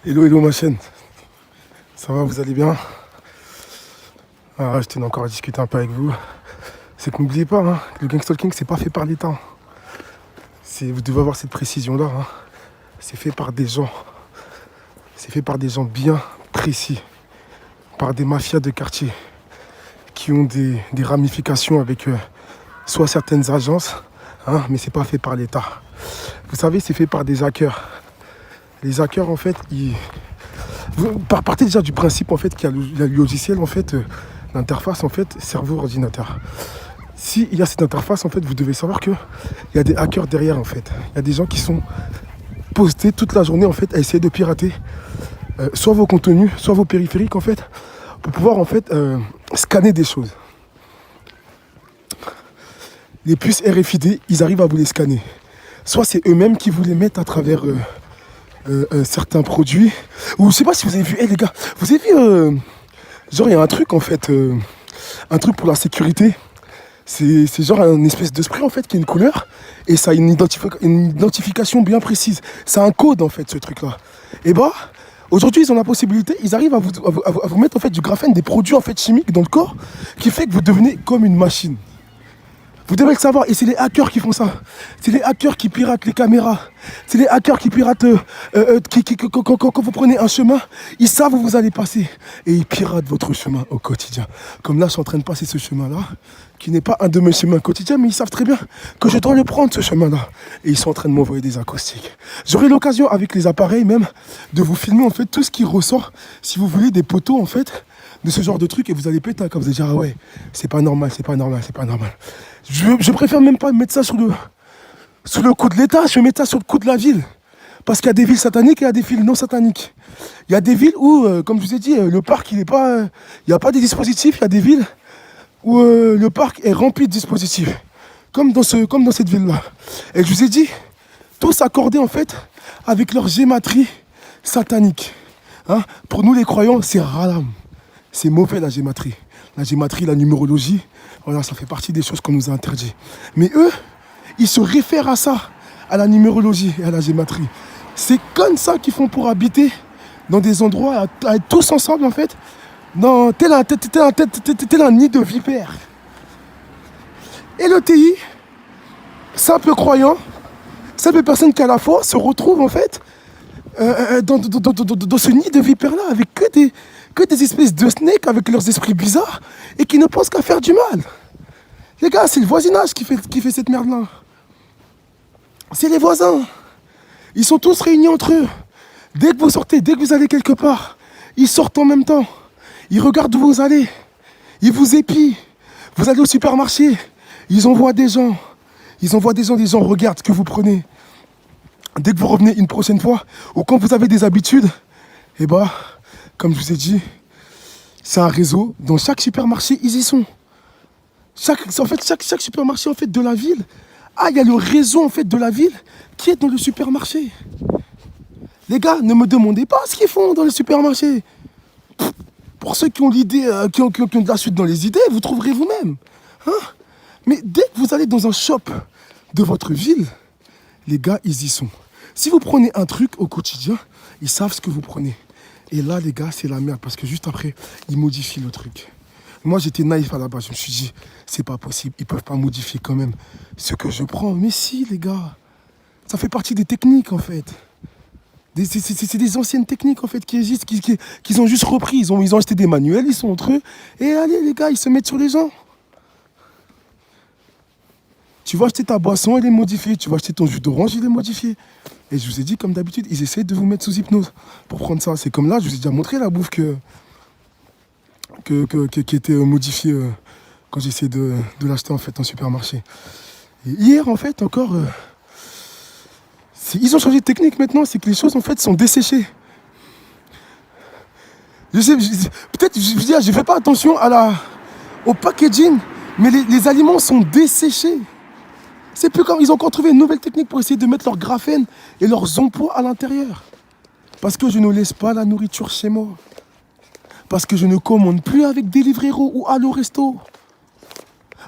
Hello, hello ma chaîne. Ça va, vous allez bien? Je tenais encore à discuter un peu avec vous. C'est que n'oubliez pas, le gangstalking, c'est pas fait par l'État. Vous devez avoir cette précision-là. C'est fait par des gens. C'est fait par des gens bien précis. Par des mafias de quartier. Qui ont des ramifications avec soit certaines agences, mais c'est pas fait par l'État. Vous savez, c'est fait par des hackers. Les hackers, en fait, partez déjà du principe en fait qu'il y a le logiciel, en fait, l'interface, en fait, cerveau-ordinateur. S'il y a cette interface, en fait, vous devez savoir qu'il y a des hackers derrière, en fait. Il y a des gens qui sont postés toute la journée, en fait, à essayer de pirater soit vos contenus, soit vos périphériques, en fait, pour pouvoir, en fait, scanner des choses. Les puces RFID, ils arrivent à vous les scanner. Soit c'est eux-mêmes qui vous les mettent à travers certains produits. Ou je sais pas si vous avez vu, les gars, vous avez vu, genre il y a un truc en fait, un truc pour la sécurité. C'est genre un espèce de spray en fait qui a une couleur et ça a une identification bien précise. C'est un code en fait ce truc-là. Et bah aujourd'hui ils ont la possibilité, ils arrivent à vous mettre en fait du graphène, des produits en fait chimiques dans le corps qui fait que vous devenez comme une machine. Vous devez le savoir, et c'est les hackers qui font ça. C'est les hackers qui piratent les caméras. C'est les hackers qui piratent, quand vous prenez un chemin, ils savent où vous allez passer. Et ils piratent votre chemin au quotidien. Comme là, je suis en train de passer ce chemin-là, qui n'est pas un de mes chemins quotidiens, mais ils savent très bien que je dois le prendre, ce chemin-là. Et ils sont en train de m'envoyer des acoustiques. J'aurai l'occasion, avec les appareils même, de vous filmer, en fait, tout ce qui ressort, si vous voulez, des poteaux, en fait, de ce genre de truc, et vous allez péter, comme vous allez dire, ah ouais, c'est pas normal, c'est pas normal, c'est pas normal. Je préfère même pas mettre ça sur le coup de l'État, je vais mettre ça sur le coup de la ville. Parce qu'il y a des villes sataniques et il y a des villes non sataniques. Il y a des villes où, comme je vous ai dit, le parc, il n'y a pas de dispositifs. Il y a des villes où le parc est rempli de dispositifs. Comme dans cette ville-là. Et je vous ai dit, tous accordés en fait avec leur gématrie satanique. Pour nous les croyants, c'est ralam. C'est mauvais la gématrie. La gématrie, la numérologie, voilà, ça fait partie des choses qu'on nous a interdit. Mais eux, ils se réfèrent à ça, à la numérologie et à la gématrie. C'est comme ça qu'ils font pour habiter dans des endroits, à être tous ensemble en fait, tel un nid de vipères. Et le TI, simple croyant, simple personne qui a la foi, se retrouve en fait dans ce nid de vipères-là, avec que des espèces de snakes avec leurs esprits bizarres et qui ne pensent qu'à faire du mal. Les gars, c'est le voisinage qui fait cette merde-là. C'est les voisins. Ils sont tous réunis entre eux. Dès que vous sortez, dès que vous allez quelque part, ils sortent en même temps. Ils regardent où vous allez. Ils vous épient. Vous allez au supermarché. Ils envoient des gens. Les gens regardent ce que vous prenez. Dès que vous revenez une prochaine fois, ou quand vous avez des habitudes, et bah, comme je vous ai dit, c'est un réseau. Dans chaque supermarché, ils y sont. Chaque supermarché en fait, de la ville, il y a le réseau en fait, de la ville qui est dans le supermarché. Les gars, ne me demandez pas ce qu'ils font dans le supermarché. Pour ceux qui ont l'idée, qui ont de la suite dans les idées, vous trouverez vous-même. Mais dès que vous allez dans un shop de votre ville, les gars, ils y sont. Si vous prenez un truc au quotidien, ils savent ce que vous prenez. Et là, les gars, c'est la merde parce que juste après, ils modifient le truc. Moi, j'étais naïf à la base. Je me suis dit, c'est pas possible. Ils peuvent pas modifier quand même ce que je prends. Mais si, les gars. Ça fait partie des techniques, en fait. C'est des anciennes techniques, en fait, qui existent, qu'ils ont juste repris. Ils ont acheté des manuels, ils sont entre eux. Et allez, les gars, ils se mettent sur les gens. Tu vas acheter ta boisson, elle est modifiée. Tu vas acheter ton jus d'orange, il est modifié. Et je vous ai dit, comme d'habitude, ils essayent de vous mettre sous hypnose pour prendre ça. C'est comme là, je vous ai déjà montré la bouffe qui était modifiée quand j'ai essayé de l'acheter en fait en supermarché. Et hier, en fait, encore, ils ont changé de technique maintenant. C'est que les choses, en fait, sont desséchées. Peut-être, je veux dire, je ne fais pas attention au packaging, mais les aliments sont desséchés. C'est plus comme ils ont encore trouvé une nouvelle technique pour essayer de mettre leur graphène et leurs emplois à l'intérieur. Parce que je ne laisse pas la nourriture chez moi. Parce que je ne commande plus avec Deliveroo ou Allo Resto.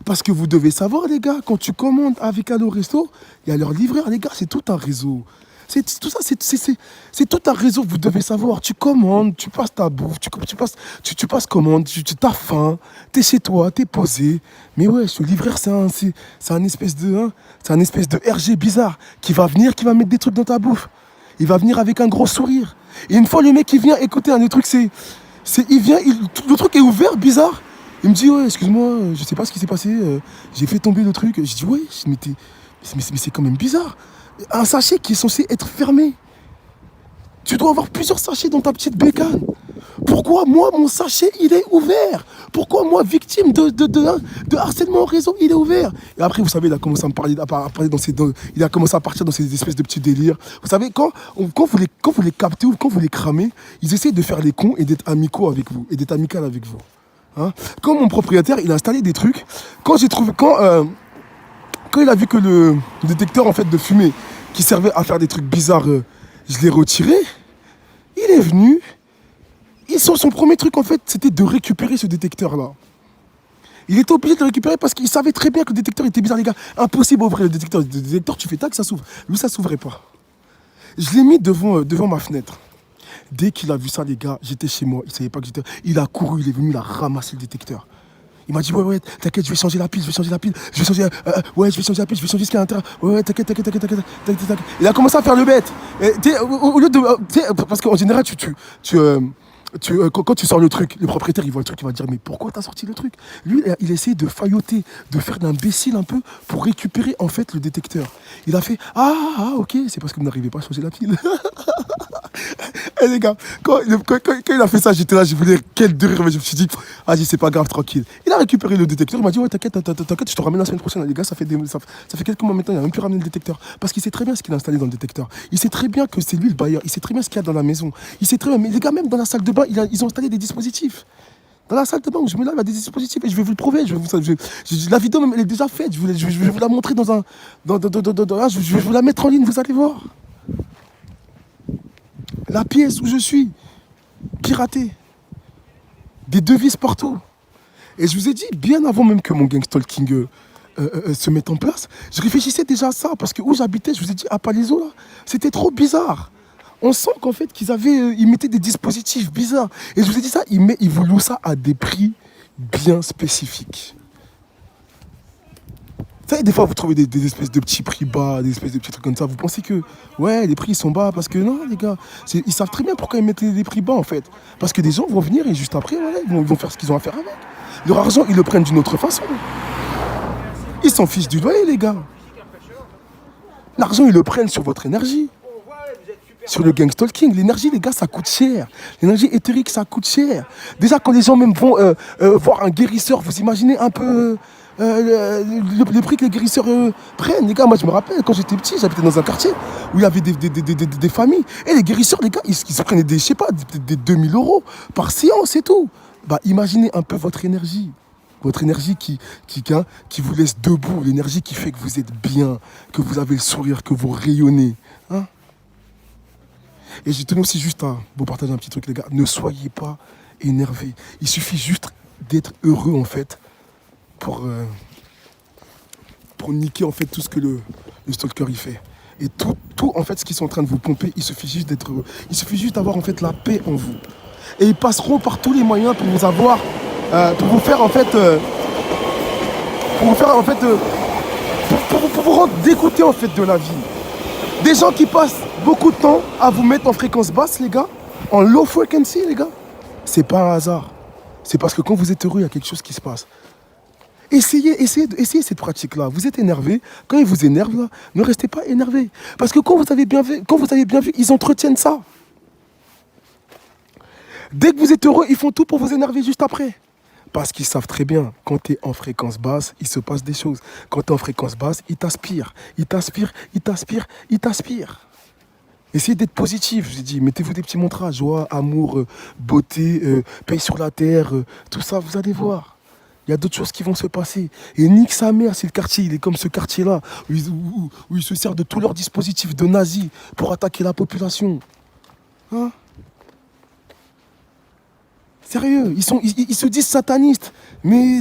Parce que vous devez savoir, les gars, quand tu commandes avec Allo Resto, il y a leur livreur, les gars, c'est tout un réseau. Tout ça, c'est tout un réseau, vous devez savoir. Tu commandes, tu passes ta bouffe, tu passes commande, t'as faim, t'es chez toi, t'es posé. Mais ouais, ce livreur, c'est un espèce c'est un espèce de RG bizarre qui va venir, qui va mettre des trucs dans ta bouffe. Il va venir avec un gros sourire. Et une fois le mec qui vient, écoutez, un des trucs, il vient, le truc est ouvert, bizarre. Il me dit, ouais, excuse-moi, je sais pas ce qui s'est passé, j'ai fait tomber le truc. Je dis, ouais, mais c'est quand même bizarre. Un sachet qui est censé être fermé. Tu dois avoir plusieurs sachets dans ta petite bécane. Pourquoi moi, mon sachet, il est ouvert? Pourquoi moi, victime de harcèlement au réseau, il est ouvert? Et après, vous savez, il a commencé à me parler, il a commencé à partir dans ces espèces de petits délires. Vous savez, quand vous les captez ou quand vous les cramez, ils essaient de faire les cons et d'être amicaux avec vous, et d'être amical avec vous. Hein? Quand mon propriétaire, il a installé des trucs, quand il a vu que le détecteur en fait de fumée qui servait à faire des trucs bizarres, je l'ai retiré, il est venu. Son premier truc en fait, c'était de récupérer ce détecteur-là. Il était obligé de le récupérer parce qu'il savait très bien que le détecteur était bizarre, les gars. Impossible d'ouvrir le détecteur. Le détecteur, tu fais tac, ça s'ouvre. Lui, ça s'ouvrait pas. Je l'ai mis devant ma fenêtre. Dès qu'il a vu ça, les gars, j'étais chez moi. Il savait pas que j'étais. Il a couru, il est venu, il a ramassé le détecteur. Il m'a dit, ouais, t'inquiète, je vais changer la pile, je vais changer la pile, je vais changer la pile, je vais changer ce qu'il y a à l'intérieur. Ouais, t'inquiète. Il a commencé à faire le bête. Et, au lieu de, parce qu'en général, quand tu sors le truc, le propriétaire, il voit le truc, il va dire, mais pourquoi t'as sorti le truc? Lui, il a essayé de failloter, de faire l'imbécile un peu pour récupérer en fait le détecteur. Il a fait, ok, c'est parce que vous n'arrivez pas à changer la pile. Et les gars, quand il a fait ça, j'étais là, je voulais quel de rire, mais je me suis dit, c'est pas grave, tranquille. Il a récupéré le détecteur, il m'a dit, ouais, t'inquiète, je te ramène la semaine prochaine. Les gars, ça fait quelques mois maintenant, il a même plus ramené le détecteur. Parce qu'il sait très bien ce qu'il a installé dans le détecteur. Il sait très bien que c'est lui le bailleur, il sait très bien ce qu'il y a dans la maison. Il sait très bien, mais les gars, même dans la salle de bain, ils ont installé des dispositifs. Dans la salle de bain où je me lave, il y a des dispositifs et je vais vous le prouver. La vidéo, même, elle est déjà faite. Je vais vous la montrer je vais vous la mettre en ligne, vous allez voir. La pièce où je suis, piratée. Des devises partout. Et je vous ai dit, bien avant même que mon gangstalking se mette en place, je réfléchissais déjà à ça, parce que où j'habitais, je vous ai dit, à Palaiseau, là, c'était trop bizarre. On sent qu'en fait, ils mettaient des dispositifs bizarres. Et je vous ai dit ça, ils vous louent ça à des prix bien spécifiques. Vous savez, des fois, vous trouvez des espèces de petits prix bas, des espèces de petits trucs comme ça. Vous pensez que, ouais, les prix sont bas parce que non, les gars, ils savent très bien pourquoi ils mettent les prix bas, en fait. Parce que des gens vont venir et juste après, voilà, ils vont faire ce qu'ils ont à faire avec. Leur argent, ils le prennent d'une autre façon. Ils s'en fichent du loyer, les gars. L'argent, ils le prennent sur votre énergie. Sur le gangstalking, l'énergie, les gars, ça coûte cher. L'énergie éthérique, ça coûte cher. Déjà, quand les gens même vont voir un guérisseur, vous imaginez un peu le prix que les guérisseurs prennent. Les gars, moi, je me rappelle, quand j'étais petit, j'habitais dans un quartier où il y avait des familles. Et les guérisseurs, les gars, ils se prenaient des 2000 € par séance et tout. Bah, imaginez un peu votre énergie. Votre énergie qui vous laisse debout. L'énergie qui fait que vous êtes bien, que vous avez le sourire, que vous rayonnez. Hein? Et je tenais aussi juste à vous partager un petit truc, les gars. Ne soyez pas énervés. Il suffit juste d'être heureux, en fait, pour niquer, en fait, tout ce que le stalker, il fait. Et tout, en fait, ce qu'ils sont en train de vous pomper, il suffit juste d'être heureux. Il suffit juste d'avoir, en fait, la paix en vous. Et ils passeront par tous les moyens pour vous avoir, pour vous rendre dégoûté, en fait, de la vie. Des gens qui passent beaucoup de temps à vous mettre en fréquence basse, les gars, en low frequency, les gars, c'est pas un hasard. C'est parce que quand vous êtes heureux, il y a quelque chose qui se passe. Essayez cette pratique-là. Vous êtes énervé. Quand ils vous énervent, là, ne restez pas énervé. Parce que quand vous avez bien vu, ils entretiennent ça. Dès que vous êtes heureux, ils font tout pour vous énerver juste après. Parce qu'ils savent très bien, quand tu es en fréquence basse, il se passe des choses. Quand tu es en fréquence basse, ils t'aspirent. Essayez d'être positif, je vous ai dit. Mettez-vous des petits mantras, joie, amour, beauté, paix sur la terre, tout ça, vous allez voir. Il y a d'autres choses qui vont se passer. Et nique sa mère, si le quartier, il est comme ce quartier-là, où ils se servent de tous leurs dispositifs de nazis pour attaquer la population. Hein? Sérieux, ils se disent satanistes. Mais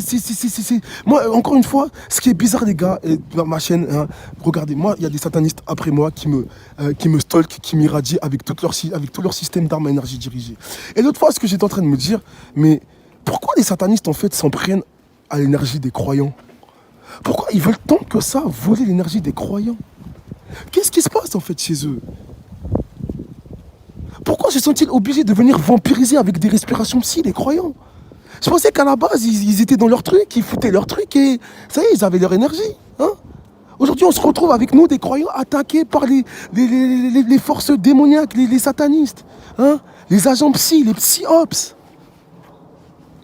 moi, encore une fois, ce qui est bizarre, les gars, et dans ma chaîne, hein, regardez, moi, il y a des satanistes après moi qui me stalkent, qui m'irradient avec tout leur système d'armes à énergie dirigée. Et l'autre fois, ce que j'étais en train de me dire, mais pourquoi les satanistes, en fait, s'en prennent à l'énergie des croyants? Pourquoi ils veulent tant que ça voler l'énergie des croyants? Qu'est-ce qui se passe, en fait, chez eux? Pourquoi se sont-ils obligés de venir vampiriser avec des respirations psy, les croyants? Je pensais qu'à la base, ils étaient dans leur truc, ils foutaient leur truc et ça y est, ils avaient leur énergie. Hein. Aujourd'hui, on se retrouve avec nous, des croyants, attaqués par les forces démoniaques, les satanistes, hein, les agents psy, les psy-ops.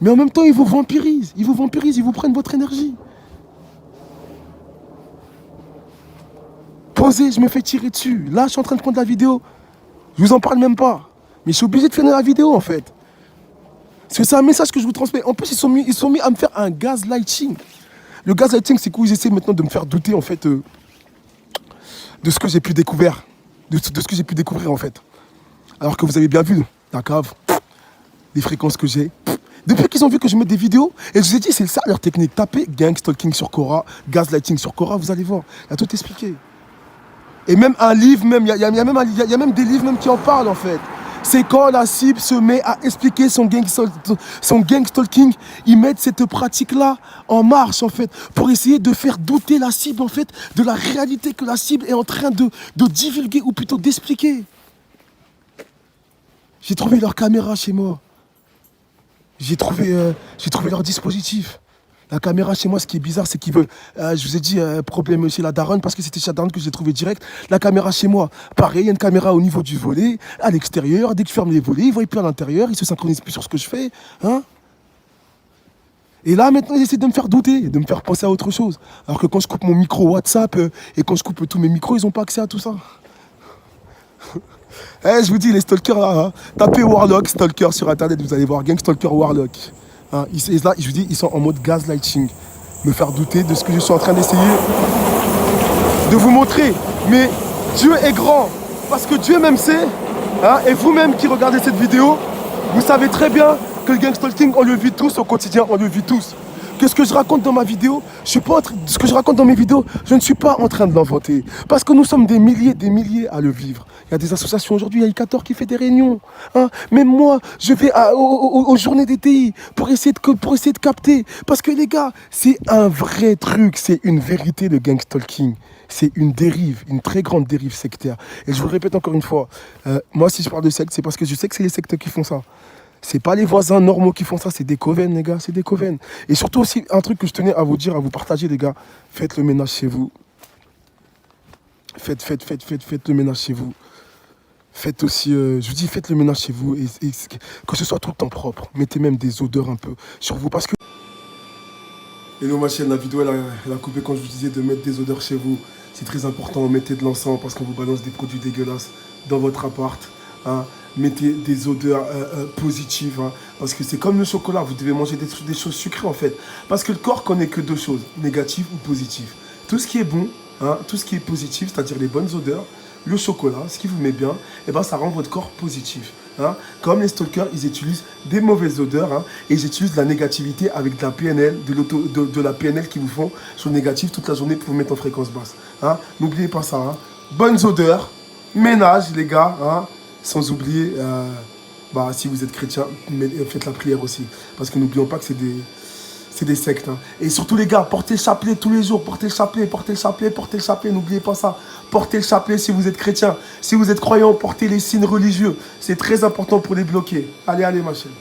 Mais en même temps, ils vous vampirisent, ils vous prennent votre énergie. Posez, je me fais tirer dessus. Là, je suis en train de prendre la vidéo. Je vous en parle même pas. Mais je suis obligé de finir la vidéo, en fait. Parce que c'est un message que je vous transmets. En plus, ils sont mis à me faire un gaslighting. Le gaslighting, c'est qu'ils essaient maintenant de me faire douter, en fait, de ce que j'ai pu découvrir. De ce que j'ai pu découvrir, en fait. Alors que vous avez bien vu, la cave, les fréquences que j'ai. Depuis qu'ils ont vu que je mets des vidéos, et je vous ai dit, c'est ça leur technique. Tapez gang stalking sur Quora, gaslighting sur Quora, vous allez voir. Il y a tout expliqué. Et même un livre, il y a même des livres même qui en parlent, en fait. C'est quand la cible se met à expliquer son gang stalking, ils mettent cette pratique-là en marche, en fait, pour essayer de faire douter la cible, en fait, de la réalité que la cible est en train de divulguer, ou plutôt d'expliquer. J'ai trouvé leur caméra chez moi. J'ai trouvé leur dispositif. La caméra chez moi, ce qui est bizarre, c'est qu'ils veulent... je vous ai dit, problème chez la daronne, parce que c'était chez la daronne que j'ai trouvé direct. La caméra chez moi, pareil, il y a une caméra au niveau du volet, à l'extérieur. Dès que je ferme les volets, ils ne voient plus à l'intérieur, ils ne se synchronisent plus sur ce que je fais. Hein. Et là, maintenant, ils essaient de me faire douter, de me faire penser à autre chose. Alors que quand je coupe mon micro WhatsApp et quand je coupe tous mes micros, ils n'ont pas accès à tout ça. Je vous dis, les stalkers là, hein, tapez Warlock, stalker sur internet, vous allez voir, gang stalker Warlock. Hein, là, je vous dis, ils sont en mode gaslighting. Me faire douter de ce que je suis en train d'essayer de vous montrer. Mais Dieu est grand, parce que Dieu même sait, hein, et vous-même qui regardez cette vidéo, vous savez très bien que le gang stalking, on le vit tous au quotidien, on le vit tous. Que ce que je raconte dans ma vidéo, ce que je raconte dans mes vidéos, je ne suis pas en train de l'inventer. Parce que nous sommes des milliers à le vivre. Il y a des associations aujourd'hui, il y a Icator qui fait des réunions. Hein. Même moi, je vais aux journées des TI pour essayer de capter. Parce que les gars, c'est un vrai truc, c'est une vérité le gang stalking. C'est une dérive, une très grande dérive sectaire. Et je vous le répète encore une fois, moi si je parle de secte, c'est parce que je sais que c'est les sectes qui font ça. C'est pas les voisins normaux qui font ça, c'est des coven, les gars, c'est des coven. Et surtout aussi, un truc que je tenais à vous dire, à vous partager, les gars, faites le ménage chez vous. Faites le ménage chez vous. Faites aussi, je vous dis, faites le ménage chez vous, et que ce soit tout le temps propre. Mettez même des odeurs un peu sur vous, parce que... Hello ma chaîne, la vidéo, elle a coupé quand je vous disais de mettre des odeurs chez vous. C'est très important, mettez de l'encens, parce qu'on vous balance des produits dégueulasses dans votre appart. Hein. Mettez des odeurs positives, hein, parce que c'est comme le chocolat, vous devez manger des choses sucrées en fait. Parce que le corps connaît que deux choses, négatives ou positives. Tout ce qui est bon, hein, tout ce qui est positif, c'est-à-dire les bonnes odeurs, le chocolat, ce qui vous met bien, et ben ça rend votre corps positif. Hein. Comme les stalkers, ils utilisent des mauvaises odeurs, hein, et ils utilisent de la négativité avec de la PNL, de la PNL qui vous font sur le négatif toute la journée pour vous mettre en fréquence basse. Hein. N'oubliez pas ça. Hein. Bonnes odeurs, ménage les gars, hein. Sans oublier, si vous êtes chrétien, faites la prière aussi. Parce que n'oublions pas que c'est des sectes. Hein. Et surtout les gars, portez le chapelet tous les jours. Portez le chapelet, n'oubliez pas ça. Portez le chapelet si vous êtes chrétien. Si vous êtes croyant, portez les signes religieux. C'est très important pour les bloquer. Allez, ma chaîne.